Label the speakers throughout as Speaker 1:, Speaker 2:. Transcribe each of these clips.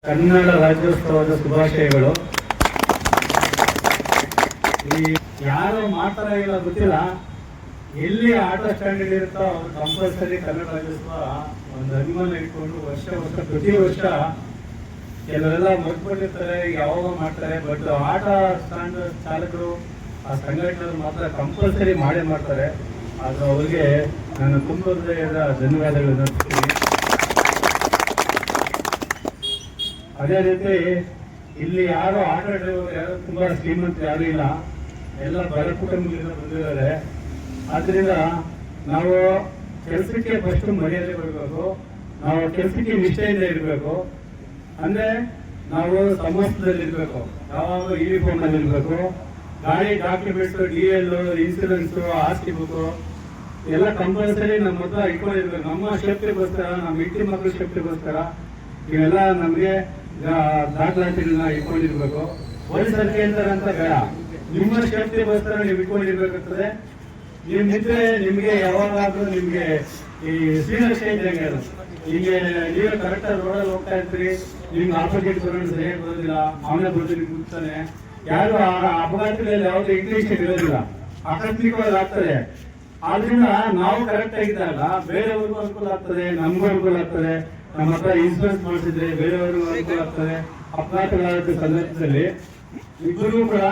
Speaker 1: ಕನ್ನಡ ರಾಜ್ಯೋತ್ಸವದ ಶುಭಾಶಯಗಳು. ಈ ಯಾರು ಮಾಡ್ತಾರ ಇಲ್ಲ ಗೊತ್ತಿಲ್ಲ, ಎಲ್ಲಿ ಆಟೋ ಸ್ಟ್ಯಾಂಡ್ ಇರುತ್ತೋ ಅವ್ರು ಕಂಪಲ್ಸರಿ ಕನ್ನಡ ರಾಜ್ಯೋತ್ಸವ ಒಂದು ಅಭಿಮಾನ ಇಟ್ಕೊಂಡು ವರ್ಷ ಪ್ರತಿ ವರ್ಷ ಕೆಲವರೆಲ್ಲ ಮರ್ತ್ಬಿಟ್ಟಿರ್ತಾರೆ, ಯಾವಾಗ ಮಾಡ್ತಾರೆ. ಬಟ್ ಆಟೋ ಸ್ಟ್ಯಾಂಡ್ ಚಾಲಕರು ಆ ಸಂಘಟನೆಯವರು ಮಾತ್ರ ಕಂಪಲ್ಸರಿ ಮಾಡೇ ಮಾಡ್ತಾರೆ. ಅದು ಅವ್ರಿಗೆ ನಾನು ತುಂಬ ಹೃದಯದ ಧನ್ಯವಾದಗಳು ನಡೆಸ್ತೀನಿ. ಅದೇ ರೀತಿ ಇಲ್ಲಿ ಯಾರು ಆಟೋ ಡ್ರೈವರ್ ಯಾರು ತುಂಬಾ ಶ್ರೀಮಂತರು ಯಾರು ಇಲ್ಲ, ಎಲ್ಲ ಬಡ ಕುಟುಂಬದಿಂದ ಬಂದಿದ್ದಾರೆ. ಆದ್ರಿಂದ ನಾವು ಕೆಲಸಕ್ಕೆ ಫಸ್ಟ್ ಮರ್ಯಾದೆ ಕೊಡಬೇಕು, ನಾವು ಕೆಲಸಕ್ಕೆ ನಿಷ್ಠೆಯಿಂದ ಇರಬೇಕು. ಅಂದ್ರೆ ನಾವು ಸಮೂಹದಲ್ಲಿ ಇರಬೇಕು, ಯಾವಾಗ ಯೂನಿಫಾರ್ಮ್ ಅಲ್ಲಿ ಇರಬೇಕು. ಗಾಡಿ ಡಾಕ್ಯುಮೆಂಟ್ಸ್, DL, ಇನ್ಸೂರೆನ್ಸ್, ಆಸ್ತಿ ಬುಕ್ ಎಲ್ಲ ಕಂಪಲ್ಸರಿ ನಮ್ಮ ಹತ್ರ ಇಟ್ಕೊಂಡಿರ್ಬೇಕು. ನಮ್ಮ ಸೇಫ್ಟಿಗೋಸ್ಕರ, ನಮ್ಮ ಹೆಂಡತಿ ಮಕ್ಕಳ ಸೇಫ್ಟಿಗೋಸ್ಕರ ಇವೆಲ್ಲ ನಮಗೆ ದಾಖಲಾತಿಗಳನ್ನ ಇಟ್ಕೊಂಡಿರ್ಬೇಕು. ಪೊಲೀಸರು ಕೇಳ್ತಾರೆ ಅಂತ ಬೇಡ, ನಿಮ್ಮ ಸೇಫ್ಟಿಗೋಸ್ಕರ ನೀವು ಇಟ್ಕೊಂಡಿರ್ಬೇಕಾಗ್ತದೆ. ನೀವು ನಿಂತ್ರೆ ನಿಮ್ಗೆ ಯಾವಾಗಾದ್ರೂ ನಿಮ್ಗೆ ಈ ಶ್ರೀರಕ್ಷೆ ಇದ್ದಂಗೆ ಅದು. ಹೀಗೆ ನೀವು ಕರೆಕ್ಟಾಗಿ ರೋಡಲ್ಲಿ ಹೋಗ್ತಾ ಇರ್ತೀರಿ, ನಿಮ್ಗೆ ಆಪೋಸಿಟ್ ಬರೋದು ಸರಿಯಾಗಿ ಬರೋದಿಲ್ಲ, ಅವನೇ ಬರೋದು ನಿಮ್ಗೆ ಕೂತಾನೆ. ಯಾರು ಅಪಘಾತಗಳಲ್ಲಿ ಯಾವುದೇ ಇಂಟೆನ್ಷನ್ ಇರೋದಿಲ್ಲ, ಆಕಸ್ಮಿಕವಾಗಿ ಆಗ್ತದೆ. ಆದ್ರಿಂದ ನಾವು ಕರೆಕ್ಟ್ ಆಗಿದ್ದಾಗ ಬೇರೆಯವ್ರಿಗೂ ಅನುಕೂಲ ಆಗ್ತದೆ, ನಮಗೂ ಅನುಕೂಲ ಆಗ್ತದೆ. ನಮ್ಮ ಹತ್ರ ಇನ್ಸೂರೆನ್ಸ್ ಮಾಡಿಸಿದ್ರೆ ಬೇರೆಯವ್ರಿಗೂ ಅನುಕೂಲ ಆಗ್ತದೆ. ಅಪಘಾತಗಳಾದ ಸಂದರ್ಭದಲ್ಲಿ ಇಬ್ಬರಿಗೂ ಕೂಡ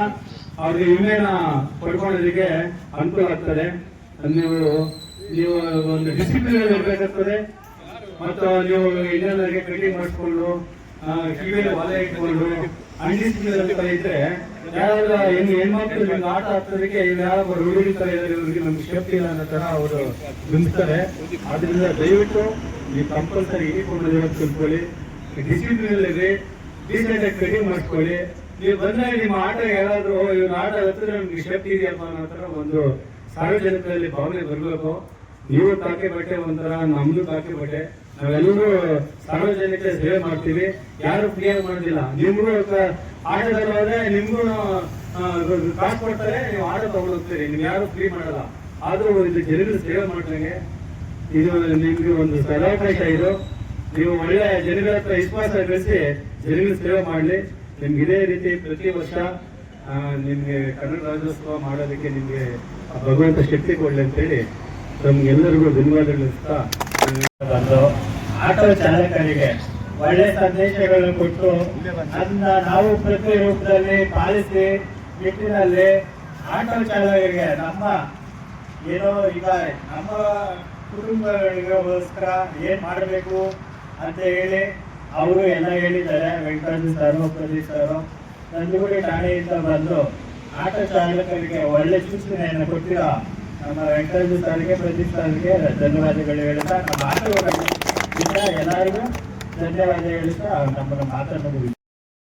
Speaker 1: ಅವ್ರಿಗೆ ವಿಮೆನ ಪಡ್ಕೊಳ್ಳೋದಕ್ಕೆ ಅನುಕೂಲ ಆಗ್ತದೆ. ನೀವು ಒಂದು ಡಿಸಿಪ್ಲಿನ್ ಇರಬೇಕಾಗ್ತದೆ. ಮತ್ತು ನೀವು ಇನ್ನೊಂದರಿಗೆ ಕಟಿಂಗ್ ಮಾಡಿಸ್ಕೊಂಡು ಕಿವಿಯಲ್ಲಿ ಒಲೆ ಇಟ್ಕೊಂಡು ಅನ್ಡಿಸಿಪ್ಲಿನ್ ಇದ್ರೆ ಯಾರಾದ್ರೂ ಹೆಣ್ಮಕ್ಳು ನಿಮ್ಗೆ ಆಟ ಆಡ್ತೋದಕ್ಕೆ ಯಾವ ರೂಢಿ ತರ ಇದ್ದಾರೆ, ಇವ್ರಿಗೆ ನಮ್ಗೆ ಸೇಫ್ಟಿ ಇಲ್ಲ ಅನ್ನೋ ತರ ಅವರು ಬಿಂಬಿಸ್ತಾರೆ. ಆದ್ರಿಂದ ದಯವಿಟ್ಟು ನೀವು ಕಂಪಲ್ಸರಿ ಯೂನಿಫಾರ್ಮ್ ತಿಳ್ಕೊಳ್ಳಿ, ಡಿಸಿಪ್ಲಿನ್ ಇರಿ, ಡೀಸೆಂಟ್ ಆಗಿ ಕಟಿಂಗ್ ಮಾಡಿಸ್ಕೊಳ್ಳಿ. ನೀವು ಬಂದ್ರೆ ನಿಮ್ಮ ಆಟ ಯಾರಾದ್ರೂ ಇವ್ರ ಆಟ ಹತ್ತಿರ ನಮ್ಗೆ ಸೇಫ್ಟಿ ಇದೆಯಪ್ಪ ಅನ್ನೋ ತರ ಒಂದು ಸಾರ್ವಜನಿಕರಲ್ಲಿ ಭಾವನೆ ಬರಬೇಕು. ನೀವು ಕಾಕಿ ಬಟ್ಟೆ ಒಂಥರ, ನಮ್ದು ಕಾಕಿ ಬಟ್ಟೆ, ನಾವೆಲ್ಲರೂ ಸಾರ್ವಜನಿಕ ಸೇವೆ ಮಾಡ್ತೀವಿ, ಯಾರು ಫ್ರೀಯಾಗಿ ಮಾಡೋದಿಲ್ಲ. ನಿಮ್ಗೂ ಆಟೋದಲ್ಲಿ ಹೋದ್ರೆ ನಿಮ್ಗೂ ಕಾಸು ಕೊಡ್ತಾರೆ, ನೀವು ಆಟೋ ತಗೊಂಡು ಹೋಗ್ತೀರಿ, ನೀವು ಯಾರು ಫ್ರೀ ಮಾಡಲ್ಲ. ಆದ್ರೂ ಇದು ಜನಗಳ ಸೇವೆ ಮಾಡ್ದಂಗೆ ಇದು ನಿಮ್ಗೆ ಒಂದು ಸದಾವಕಾಶ. ಇದು ನೀವು ಒಳ್ಳೆ ಜನಗಳ ಹತ್ರ ವಿಶ್ವಾಸ ಬೆಳೆಸಿ ಜನಗಳ ಸೇವೆ ಮಾಡಲಿ. ನಿಮ್ಗೆ ಇದೇ ರೀತಿ ಪ್ರತಿ ವರ್ಷ ನಿಮ್ಗೆ ಕನ್ನಡ ರಾಜ್ಯೋತ್ಸವ ಮಾಡೋದಕ್ಕೆ ನಿಮ್ಗೆ ಭಗವಂತ ಶಕ್ತಿ ಕೊಡ್ಲಿ ಅಂತೇಳಿ ತಮ್ಗೆಲ್ಲರಿಗೂ ಧನ್ಯವಾದಗಳು. ಆಟೋ ಚಾಲಕರಿಗೆ ಒಳ್ಳೆ ಸಂದೇಶಗಳನ್ನು ಕೊಟ್ಟು ಅದನ್ನ ನಾವು ಪ್ರತಿ ರೂಪದಲ್ಲಿ ಪಾಲಿಸಿ ನಿಟ್ಟಿನಲ್ಲಿ ಆಟೋ ಚಾಲಕರಿಗೆ ನಮ್ಮ ಏನೋ ಈಗ ನಮ್ಮ ಕುಟುಂಬಗಳಿಗೋಸ್ಕರ ಏನ್ ಮಾಡಬೇಕು ಅಂತ ಹೇಳಿ ಅವರು ಎಲ್ಲ ಹೇಳಿದ್ದಾರೆ. ವೆಂಕಟರಾಜು ಸರ್, ಪ್ರದೀಪ್ ಸರ್, ನಂಜುಗುಡಿ ಠಾಣೆಯಿಂದ ಬಂದು ಆಟೋ ಚಾಲಕರಿಗೆ ಒಳ್ಳೆ ಸೂಚನೆಯನ್ನು ಕೊಟ್ಟಿರೋ ನಮ್ಮ ವೆಂಕಟರಾಜು ಸರ್ಗೆ, ಪ್ರದೀಪ್ ಸರ್ಗೆ ಧನ್ಯವಾದಗಳು ಹೇಳ್ತಾ, ನಮ್ಮ ಆಟೋಗಳಿಂದ ಎಲ್ಲರಿಗೂ ಧನ್ಯವಾದ ಹೇಳ್ತಾ ನಮ್ಮ ಮಾತನ್ನು